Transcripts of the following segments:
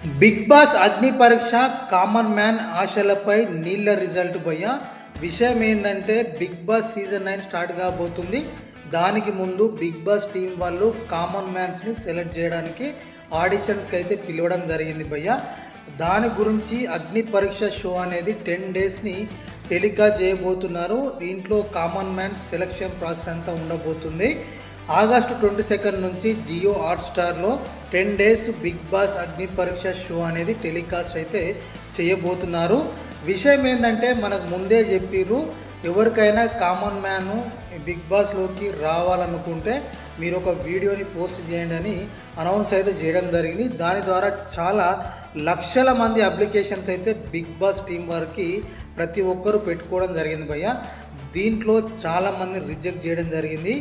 Big boss అగ్ని పరీక్ష common man ఆశలపై నీళ్ళ రిజల్ట్ భయ్య. విషయం ఏంటంటే బిగ్ బాస్ సీజన్ 9 స్టార్ట్ కాబోతుంది. దానికి ముందు బిగ్ బాస్ టీం వాళ్ళు కామన్ మ్యాన్స్ని సెలెక్ట్ చేయడానికి ఆడిషన్స్కి అయితే పిలవడం జరిగింది భయ్య. దాని గురించి అగ్ని పరీక్ష షో అనేది 10 డేస్ని టెలికాస్ట్ చేయబోతున్నారు. దీంట్లో కామన్ మ్యాన్ సెలక్షన్ ప్రాసెస్ అంతా ఉండబోతుంది. ఆగస్టు 22 నుంచి జియో హాట్స్టార్లో 10 డేస్ బిగ్ బాస్ అగ్ని పరీక్ష షో అనేది టెలికాస్ట్ అయితే చేయబోతున్నారు. విషయం ఏంటంటే మనకు ముందే చెప్పిర్రు, ఎవరికైనా కామన్ మ్యాన్ బిగ్ బాస్లోకి రావాలనుకుంటే మీరు ఒక వీడియోని పోస్ట్ చేయండి అని అనౌన్స్ అయితే చేయడం జరిగింది. దాని ద్వారా చాలా లక్షల మంది అప్లికేషన్స్ అయితే బిగ్ బాస్ టీం వారికి ప్రతి ఒక్కరూ పెట్టుకోవడం జరిగింది భయ్య. దీంట్లో చాలామంది రిజెక్ట్ చేయడం జరిగింది.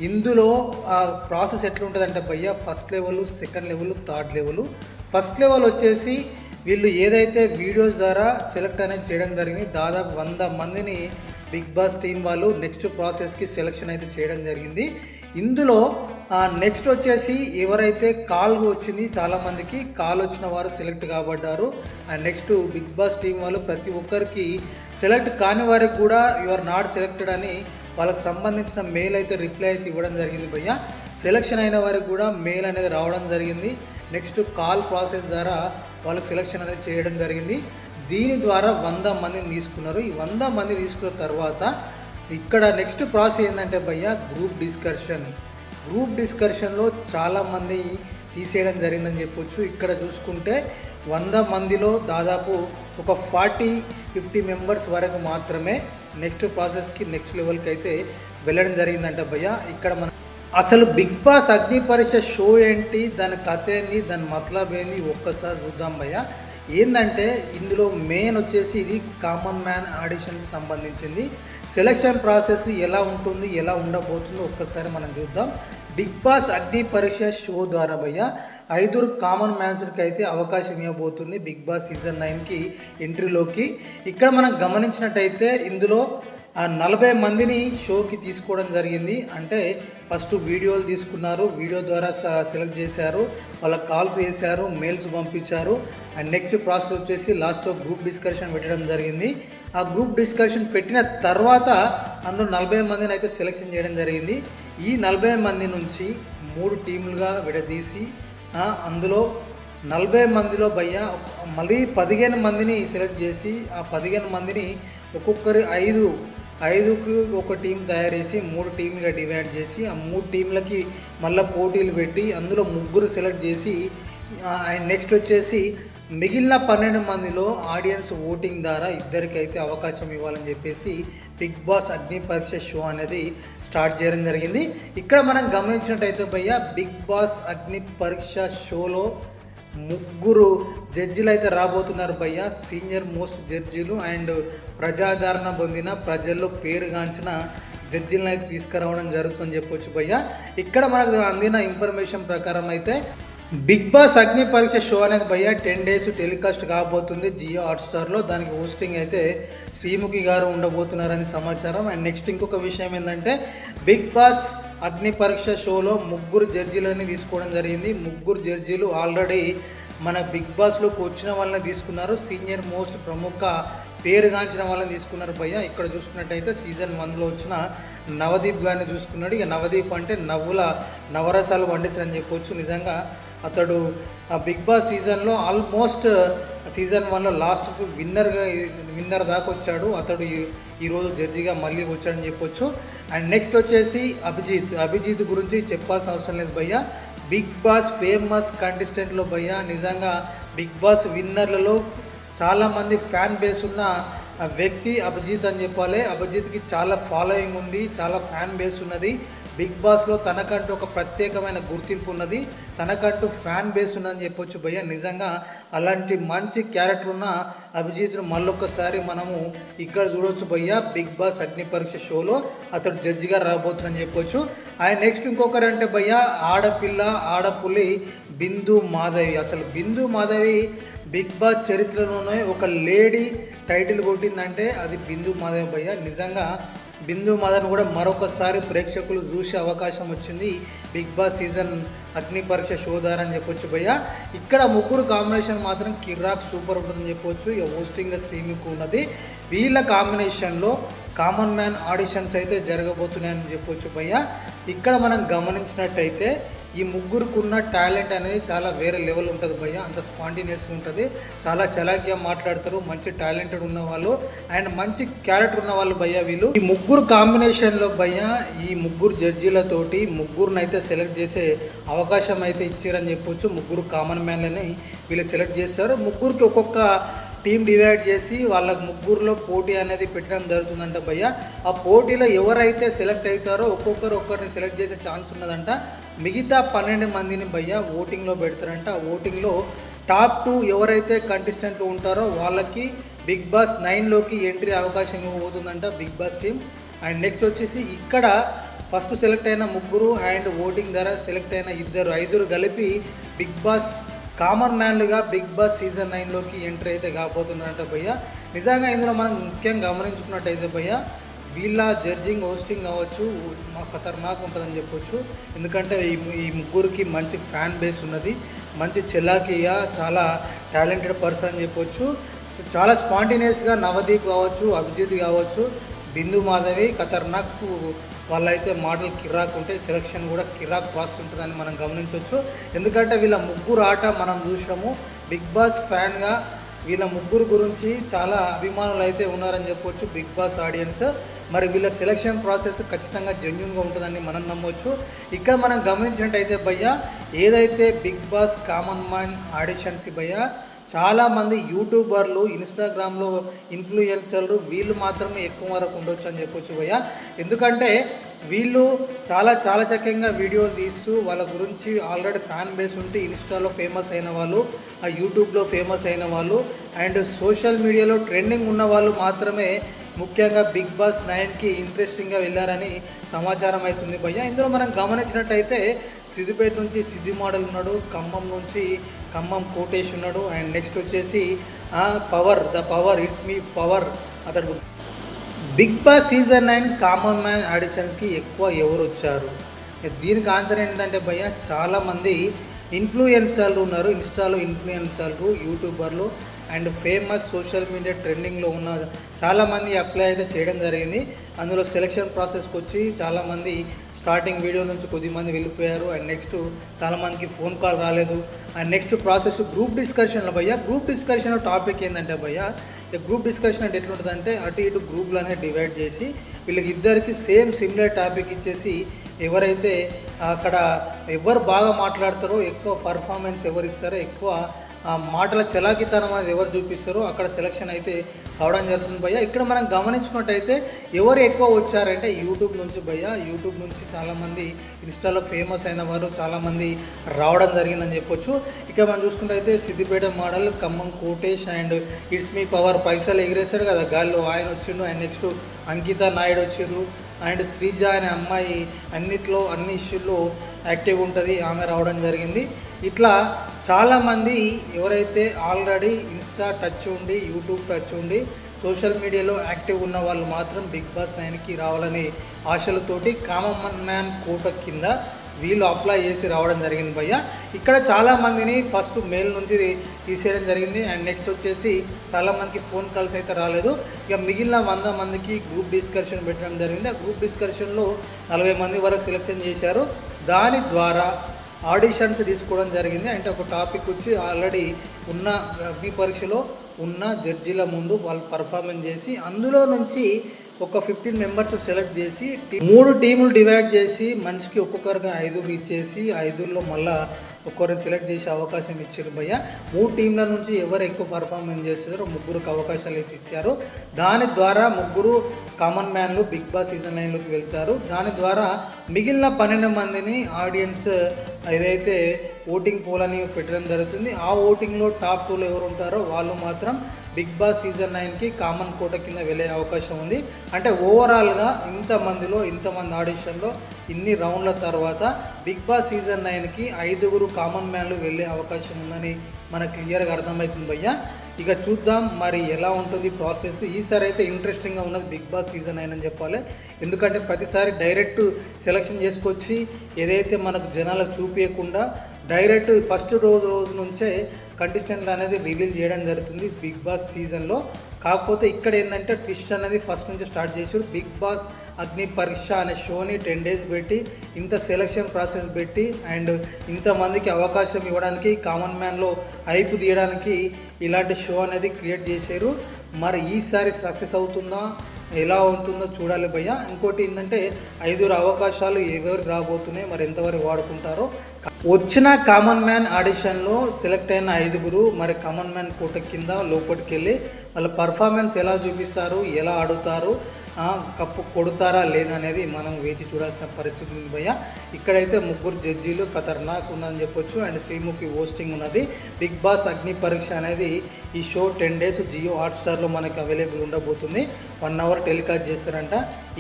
ఇందులో ప్రాసెస్ ఎట్లుంటుందంటే భయ్య, first level, second level, third level. First level వచ్చేసి వీళ్ళు ఏదైతే వీడియోస్ ద్వారా సెలెక్ట్ అనేది చేయడం జరిగింది, దాదాపు 100 మందిని బిగ్ బాస్ టీం వాళ్ళు నెక్స్ట్ ప్రాసెస్కి సెలెక్షన్ అయితే చేయడం జరిగింది. ఇందులో నెక్స్ట్ వచ్చేసి ఎవరైతే కాల్ వచ్చింది, చాలామందికి కాల్ వచ్చిన వారు సెలెక్ట్ కాబడ్డారు. And next Bigg Boss team వాళ్ళు ప్రతి ఒక్కరికి సెలెక్ట్ కాని వారికి కూడా యు ఆర్ నాట్ సెలెక్టెడ్ అని వాళ్ళకి సంబంధించిన మెయిల్ అయితే రిప్లై అయితే ఇవ్వడం జరిగింది భయ్య. సెలెక్షన్ అయిన వారికి కూడా మెయిల్ అనేది రావడం జరిగింది. నెక్స్ట్ కాల్ ప్రాసెస్ ద్వారా వాళ్ళకి సెలెక్షన్ అనేది చేయడం జరిగింది. దీని ద్వారా 100 మందిని తీసుకున్నారు. ఈ 100 మంది తీసుకున్న తర్వాత ఇక్కడ నెక్స్ట్ ప్రాసెస్ ఏంటంటే భయ్య, గ్రూప్ డిస్కషన్లో చాలామంది తీసేయడం జరిగిందని చెప్పొచ్చు. ఇక్కడ చూసుకుంటే 100 మందిలో దాదాపు ఒక 40-50 మెంబర్స్ వరకు మాత్రమే నెక్స్ట్ ప్రాసెస్కి నెక్స్ట్ లెవెల్కి అయితే వెళ్ళడం జరిగిందంట భయ్య. ఇక్కడ మన అసలు బిగ్ బాస్ అగ్ని పరీక్ష షో ఏంటి, దాని కథ ఏంది, దాని మతలబ్ ఏంది ఒక్కసారి చూద్దాం భయ్య. ఏంటంటే ఇందులో మెయిన్ వచ్చేసి ఇది కామన్ మ్యాన్ ఆడిషన్కి సంబంధించింది. సెలక్షన్ ప్రాసెస్ ఎలా ఉంటుంది, ఎలా ఉండబోతుందో ఒక్కసారి మనం చూద్దాం. బిగ్ బాస్ అగ్ని పరీక్ష షో ద్వారా భయ్య 5 కామన్ మ్యాన్స్కి అయితే అవకాశం ఇవ్వబోతుంది బిగ్ బాస్ సీజన్ 9కి ఎంట్రీలోకి. ఇక్కడ మనం గమనించినట్టయితే ఇందులో 40 మందిని షోకి తీసుకోవడం జరిగింది. అంటే ఫస్ట్ వీడియోలు తీసుకున్నారు, వీడియో ద్వారా సెలెక్ట్ చేశారు, వాళ్ళకి కాల్స్ చేశారు, మెయిల్స్ పంపించారు. అండ్ నెక్స్ట్ ప్రాసెస్ వచ్చేసి లాస్ట్లో గ్రూప్ డిస్కషన్ పెట్టడం జరిగింది. ఆ గ్రూప్ డిస్కషన్ పెట్టిన తర్వాత అందులో 40 మందిని అయితే సెలెక్షన్ చేయడం జరిగింది. ఈ 40 మంది నుంచి 3 టీములుగా విడదీసి అందులో 40 మందిలో భయ్య మళ్ళీ 15 మందిని సెలెక్ట్ చేసి ఆ 15 మందిని ఒక్కొక్కరి 5కి ఒక టీం తయారు చేసి 3 టీంలుగా డివైడ్ చేసి ఆ 3 టీంలకి మళ్ళీ పోటీలు పెట్టి అందులో 3 సెలెక్ట్ చేసి అండ్ నెక్స్ట్ వచ్చేసి మిగిలిన 12 మందిలో ఆడియన్స్ ఓటింగ్ ద్వారా ఇద్దరికైతే అవకాశం ఇవ్వాలని చెప్పేసి బిగ్ బాస్ అగ్ని పరీక్ష షో అనేది స్టార్ట్ చేయడం జరిగింది. ఇక్కడ మనం గమనించినట్టయితే భయ్య, బిగ్ బాస్ అగ్ని పరీక్ష షోలో 3 జడ్జిలు అయితే రాబోతున్నారు భయ్య. సీనియర్ మోస్ట్ జడ్జిలు అండ్ ప్రజాదరణ పొందిన ప్రజల్లో పేరుగాంచిన జడ్జిలను అయితే తీసుకురావడం జరుగుతుందని చెప్పొచ్చు భయ్య. ఇక్కడ మనకు అందిన ఇన్ఫర్మేషన్ ప్రకారం అయితే బిగ్ బాస్ అగ్ని పరీక్ష షో అనేది భయ్య 10 డేస్ టెలికాస్ట్ కాబోతుంది జియో హాట్స్టార్లో. దానికి హోస్టింగ్ అయితే శ్రీముఖి గారు ఉండబోతున్నారని సమాచారం. అండ్ నెక్స్ట్ ఇంకొక విషయం ఏంటంటే బిగ్ బాస్ అగ్ని పరీక్ష షోలో 3 జడ్జీలని తీసుకోవడం జరిగింది. 3 జడ్జీలు ఆల్రెడీ మన బిగ్ బాస్లోకి వచ్చిన వాళ్ళని తీసుకున్నారు. సీనియర్ మోస్ట్ ప్రముఖ పేరుగాంచిన వాళ్ళని తీసుకున్నారు భయ్య. ఇక్కడ చూసుకున్నట్టయితే సీజన్ 1లో వచ్చిన నవదీప్ గారిని చూసుకున్నాడు. ఇక నవదీప్ అంటే నవరసాలు వండిస్తారని చెప్పొచ్చు. నిజంగా అతడు ఆ బిగ్ బాస్ సీజన్లో ఆల్మోస్ట్ సీజన్ 1లో లాస్ట్కు విన్నర్ దాకా వచ్చాడు. అతడు ఈరోజు జడ్జిగా మళ్ళీ వచ్చాడని చెప్పొచ్చు. అండ్ నెక్స్ట్ వచ్చేసి అభిజిత్ గురించి చెప్పాల్సిన అవసరం లేదు భయ్య. బిగ్ బాస్ ఫేమస్ కంటెస్టెంట్లో భయ్య. నిజంగా బిగ్ బాస్ విన్నర్లలో చాలామంది ఫ్యాన్ బేస్ ఉన్న వ్యక్తి అభిజిత్ అని చెప్పాలి. అభిజిత్కి చాలా ఫాలోయింగ్ ఉంది, చాలా ఫ్యాన్ బేస్ ఉన్నది. బిగ్ బాస్లో తనకంటూ ఒక ప్రత్యేకమైన గుర్తింపు ఉన్నది, తనకంటూ ఫ్యాన్ బేస్ ఉన్నదని చెప్పొచ్చు భయ్య. నిజంగా అలాంటి మంచి క్యారెక్టర్ ఉన్న అభిజిత్ను మళ్ళొక్కసారి మనము ఇక్కడ చూడవచ్చు భయ్య. బిగ్ బాస్ అగ్ని పరీక్ష షోలో అతడు జడ్జిగా రాబోతుందని చెప్పొచ్చు. ఆయన నెక్స్ట్ ఇంకొకరు అంటే భయ్య ఆడపులి బిందు మాధవి. అసలు బిందు మాధవి బిగ్ బాస్ చరిత్రలోనే ఒక లేడీ టైటిల్ కొట్టిందంటే అది బిందు మాధవి భయ్య. నిజంగా బిందు మదన్ కూడా మరొకసారి ప్రేక్షకులు చూసే అవకాశం వచ్చింది బిగ్ బాస్ సీజన్ అగ్ని పరీక్ష షో ద్వారా అని చెప్పొచ్చు భయ్య. ఇక్కడ ముగ్గురు కాంబినేషన్ మాత్రం కిర్రాక్ సూపర్ ఉంటుందని చెప్పొచ్చు. ఇక హోస్టింగ్గా శ్రీముఖ్ ఉన్నది. వీళ్ళ కాంబినేషన్లో కామన్ మ్యాన్ ఆడిషన్స్ అయితే జరగబోతున్నాయని చెప్పొచ్చు భయ్య. ఇక్కడ మనం గమనించినట్టయితే ఈ ముగ్గురికి ఉన్న టాలెంట్ అనేది చాలా వేరే లెవెల్ ఉంటుంది భయ్య. అంత స్పాంటేనియస్గా ఉంటుంది, చాలా చలాక్గా మాట్లాడతారు, మంచి టాలెంటెడ్ ఉన్న వాళ్ళు అండ్ మంచి క్యారెక్టర్ ఉన్న వాళ్ళు భయ్య. వీళ్ళు ఈ ముగ్గురు కాంబినేషన్లో భయ్య ఈ ముగ్గురు జడ్జీలతోటి ముగ్గురుని అయితే సెలెక్ట్ చేసే అవకాశం అయితే ఇచ్చారని చెప్పొచ్చు. ముగ్గురు కామన్ మ్యాన్లని వీళ్ళు సెలెక్ట్ చేస్తారు. ముగ్గురికి ఒక్కొక్క టీం డివైడ్ చేసి వాళ్ళకి ముగ్గురులో పోటీ అనేది పెట్టడం జరుగుతుందంట భయ్య. ఆ పోటీలో ఎవరైతే సెలెక్ట్ అవుతారో ఒక్కొక్కరిని సెలెక్ట్ చేసే ఛాన్స్ ఉన్నదంట. మిగతా 12 మందిని భయ్య ఓటింగ్లో పెడతారంట. ఆ ఓటింగ్లో టాప్ 2 ఎవరైతే కంటెస్టెంట్లు ఉంటారో వాళ్ళకి బిగ్ బాస్ 9లోకి ఎంట్రీ అవకాశం ఇవ్వబోతుందంట Bigg Boss team. And next వచ్చేసి ఇక్కడ ఫస్ట్ సెలెక్ట్ అయిన ముగ్గురు అండ్ ఓటింగ్ ద్వారా సెలెక్ట్ అయిన 5 కలిపి బిగ్ బాస్ కామన్ మ్యాన్లుగా బిగ్ బాస్ సీజన్ 9లోకి ఎంట్రీ అయితే కాబోతున్నారంట భయ్య. నిజంగా ఇందులో మనం ముఖ్యంగా గమనించుకున్నట్టయితే భయ్య వీళ్ళ జడ్జింగ్ హోస్టింగ్ కావచ్చు మా ఖతర్నాక్ ఉంటుందని చెప్పొచ్చు. ఎందుకంటే ఈ ముగ్గురికి మంచి ఫ్యాన్ బేస్ ఉన్నది, మంచి చెలాకీగా చాలా టాలెంటెడ్ పర్సన్ అని చెప్పొచ్చు. చాలా స్పాంటేనియస్గా నవదీప్ కావచ్చు, అభిజిత్ కావచ్చు, బిందు మాధవి ఖతర్నాక్ వాళ్ళైతే మాటలు కిరాక్ ఉంటే సెలక్షన్ కూడా కిరాక్ ప్రాసెస్ ఉంటుందని మనం గమనించవచ్చు. ఎందుకంటే వీళ్ళ ముగ్గురు ఆట మనం చూసాము. బిగ్ బాస్ ఫ్యాన్గా వీళ్ళ ముగ్గురు గురించి చాలా అభిమానులు అయితే ఉన్నారని చెప్పొచ్చు బిగ్ బాస్ ఆడియన్స్. మరి వీళ్ళ సెలక్షన్ ప్రాసెస్ ఖచ్చితంగా జెన్యూన్గా ఉంటుందని మనం నమ్మవచ్చు. ఇక్కడ మనం గమనించినట్టయితే భయ్య ఏదైతే బిగ్ బాస్ కామన్ మ్యాన్ ఆడిషన్స్కి భయ్య చాలామంది యూట్యూబర్లు, ఇన్స్టాగ్రామ్లో ఇన్ఫ్లుయెన్సర్లు వీళ్ళు మాత్రమే ఎక్కువ వరకు ఉండొచ్చు అని చెప్పొచ్చు భయ్య. ఎందుకంటే వీళ్ళు చాలా చక్కగా వీడియోలు తీస్తూ వాళ్ళ గురించి ఆల్రెడీ ఫ్యాన్ బేస్ ఉంటే ఇన్స్టాలో ఫేమస్ అయిన వాళ్ళు, ఆ యూట్యూబ్లో ఫేమస్ అయిన వాళ్ళు అండ్ సోషల్ మీడియాలో ట్రెండింగ్ ఉన్న వాళ్ళు మాత్రమే ముఖ్యంగా బిగ్ బాస్ 9కి ఇంట్రెస్టింగ్గా వెళ్ళారని సమాచారం అవుతుంది భయ్య. ఇందులో మనం గమనించినట్టయితే సిద్దిపేట నుంచి సిద్ధి మోడల్ ఉన్నాడు, ఖమ్మం నుంచి ఖమ్మం కోటేష్ ఉన్నాడు అండ్ నెక్స్ట్ వచ్చేసి the power it's me power అతడు. Bigg Boss season 9 common man ఆడిషన్స్కి ఎక్కువ ఎవరు వచ్చారు? దీనికి ఆన్సర్ ఏంటంటే భయ్య చాలామంది ఇన్ఫ్లుయెన్సర్లు ఉన్నారు, ఇన్స్టాలో ఇన్ఫ్లుయెన్సర్లు, యూట్యూబర్లు అండ్ ఫేమస్ సోషల్ మీడియా ట్రెండింగ్లో ఉన్న చాలామంది అప్లై అయితే చేయడం జరిగింది. అందులో సెలక్షన్ ప్రాసెస్కి వచ్చి చాలామంది స్టార్టింగ్ వీడియో నుంచి కొద్దిమంది వెళ్ళిపోయారు అండ్ నెక్స్ట్ చాలామందికి ఫోన్ కాల్ రాలేదు అండ్ నెక్స్ట్ ప్రాసెస్ గ్రూప్ డిస్కషన్లో భయ్య. గ్రూప్ డిస్కషన్ టాపిక్ ఏంటంటే భయ్య గ్రూప్ డిస్కషన్ అంటే ఎట్లుంటుందంటే అటు ఇటు గ్రూప్లనే డివైడ్ చేసి వీళ్ళకి ఇద్దరికి సిమిలర్ టాపిక్ ఇచ్చేసి ఎవరైతే అక్కడ ఎవరు బాగా మాట్లాడతారో, ఎక్కువ పర్ఫార్మెన్స్ ఎవరు ఇస్తారో, ఎక్కువ మాటల చలాకితనం అనేది ఎవరు చూపిస్తారో అక్కడ సెలక్షన్ అయితే అవడం జరుగుతుంది భయ్య. ఇక్కడ మనం గమనించుకున్నట్టయితే ఎవరు ఎక్కువ వచ్చారంటే యూట్యూబ్ నుంచి భయ్య. యూట్యూబ్ నుంచి చాలామంది ఇన్స్టాలో ఫేమస్ అయిన వారు చాలామంది రావడం జరిగిందని చెప్పొచ్చు. ఇక మనం చూసుకుంటే Siddipet model, Khammam Kotesh and it's me power పైసలు ఎగిరేస్తాడు కదా గాల్లో ఆయన వచ్చిండు అండ్ నెక్స్ట్ అంకిత నాయుడు వచ్చిండ్రు అండ్ శ్రీజ అనే అమ్మాయి అన్ని ఇష్యూల్లో యాక్టివ్ ఉంటుంది, ఆమె రావడం జరిగింది. ఇట్లా చాలామంది ఎవరైతే ఆల్రెడీ ఇన్స్టా టచ్ ఉండి, యూట్యూబ్ టచ్ ఉండి, సోషల్ మీడియాలో యాక్టివ్ ఉన్న వాళ్ళు మాత్రం బిగ్ బాస్ 9కి రావాలనే ఆశలతోటి కామన్ మ్యాన్ కోట కింద వీళ్ళు అప్లై చేసి రావడం జరిగింది భయ్య. ఇక్కడ చాలామందిని ఫస్ట్ మెయిల్ నుంచి తీసేయడం జరిగింది అండ్ నెక్స్ట్ వచ్చేసి చాలామందికి ఫోన్ కాల్స్ అయితే రాలేదు. ఇక మిగిలిన 100 మందికి గ్రూప్ డిస్కషన్ పెట్టడం జరిగింది. ఆ గ్రూప్ డిస్కషన్లో 40 మంది వరకు సెలెక్షన్ చేశారు. దాని ద్వారా ఆడిషన్స్ తీసుకోవడం జరిగింది. అంటే ఒక టాపిక్ వచ్చి ఆల్రెడీ ఉన్న అగ్ని పరీక్షలో ఉన్న జడ్జీల ముందు వాళ్ళు పర్ఫార్మెన్స్ చేసి అందులో నుంచి ఒక 15 మెంబర్స్ సెలెక్ట్ చేసి 3 టీములు డివైడ్ చేసి మనిషికి ఒక్కొక్కరుగా 5 ఇచ్చేసి 5లో మళ్ళీ ఒక్కొక్కరిని సెలెక్ట్ చేసే అవకాశం ఇచ్చారు భయ్య. 3 టీంల నుంచి ఎవరు ఎక్కువ పర్ఫార్మెన్స్ చేస్తారో ముగ్గురికి అవకాశాలు అయితే ఇచ్చారు. దాని ద్వారా ముగ్గురు కామన్ మ్యాన్లు బిగ్ బాస్ సీజన్ 9లోకి వెళ్తారు. దాని ద్వారా మిగిలిన 12 మందిని ఆడియన్స్ ఏదైతే ఓటింగ్ పోల్ అని పెట్టడం జరుగుతుంది. ఆ ఓటింగ్లో టాప్ 2లో ఎవరు ఉంటారో వాళ్ళు మాత్రం బిగ్ బాస్ సీజన్ 9కి కామన్ కోట కింద వెళ్ళే అవకాశం ఉంది. అంటే ఓవరాల్గా ఇంతమంది ఆడిషన్లో ఇన్ని రౌండ్ల తర్వాత బిగ్ బాస్ సీజన్ 9కి 5 కామన్ మ్యాన్లు వెళ్ళే అవకాశం ఉందని మనకు క్లియర్గా అర్థమవుతుంది భయ్య. ఇక చూద్దాం మరి ఎలా ఉంటుంది ప్రాసెస్. ఈసారి అయితే ఇంట్రెస్టింగ్గా ఉన్నది బిగ్ బాస్ సీజన్ అయినని చెప్పాలి. ఎందుకంటే ప్రతిసారి డైరెక్ట్ సెలెక్షన్ చేసుకొచ్చి ఏదైతే మనకు జనాలకు చూపించకుండా డైరెక్ట్ ఫస్ట్ రోజు నుంచే కంటెస్టెంట్లు అనేది రివీల్ చేయడం జరుగుతుంది బిగ్ బాస్ సీజన్లో. కాకపోతే ఇక్కడ ఏంటంటే ట్విస్ట్ అనేది ఫస్ట్ నుంచి స్టార్ట్ చేసారు. బిగ్ బాస్ అగ్ని పరీక్ష అనే షోని 10 days పెట్టి ఇంత సెలక్షన్ ప్రాసెస్ పెట్టి అండ్ ఇంతమందికి అవకాశం ఇవ్వడానికి కామన్ మ్యాన్లో హైప్ తీయడానికి ఇలాంటి షో అనేది క్రియేట్ చేశారు. మరి ఈసారి సక్సెస్ అవుతుందా ఎలా ఉంటుందో చూడాలి భయ్య. ఇంకోటి ఏంటంటే 5 అవకాశాలు ఎవరికి రాబోతున్నాయి, మరి ఎంతవరకు వాడుకుంటారో. వచ్చిన కామన్ మ్యాన్ ఆడిషన్లో సెలెక్ట్ అయిన 5 మరి కామన్ మ్యాన్ కోట కింద లోపలికి వెళ్ళి వాళ్ళ పర్ఫార్మెన్స్ ఎలా చూపిస్తారు, ఎలా ఆడుతారు, కప్పు కొడతారా లేదా అనేది మనం వేచి చూడాల్సిన పరిస్థితి ఉంది భయ్య. ఇక్కడైతే 3 జడ్జీలు ఖతర్నాక్ ఉన్నదని చెప్పొచ్చు అండ్ శ్రీముఖి హోస్టింగ్ ఉన్నది. బిగ్ బాస్ అగ్ని పరీక్ష అనేది ఈ షో 10 days జియో హాట్స్టార్లో మనకి అవైలబుల్ ఉండబోతుంది. 1 hour టెలికాస్ట్ చేస్తారంట.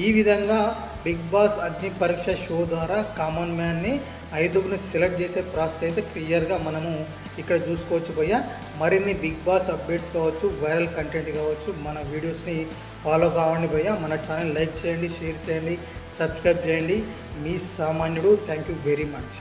ఈ విధంగా బిగ్ బాస్ అగ్ని పరీక్ష షో ద్వారా కామన్ మ్యాన్ని 5 సెలెక్ట్ చేసే ప్రాసెస్ అయితే క్లియర్గా మనము ఇక్కడ చూసుకోవచ్చు భయ్య. మరిన్ని బిగ్ బాస్ అప్డేట్స్ కావచ్చు, వైరల్ కంటెంట్ కావచ్చు, మన వీడియోస్ని ఫాలో కావండి భయ్య. మన ఛానల్ లైక్ చేయండి, షేర్ చేయండి, సబ్స్క్రైబ్ చేయండి. మీ సామాన్యుడు. Thank you very much.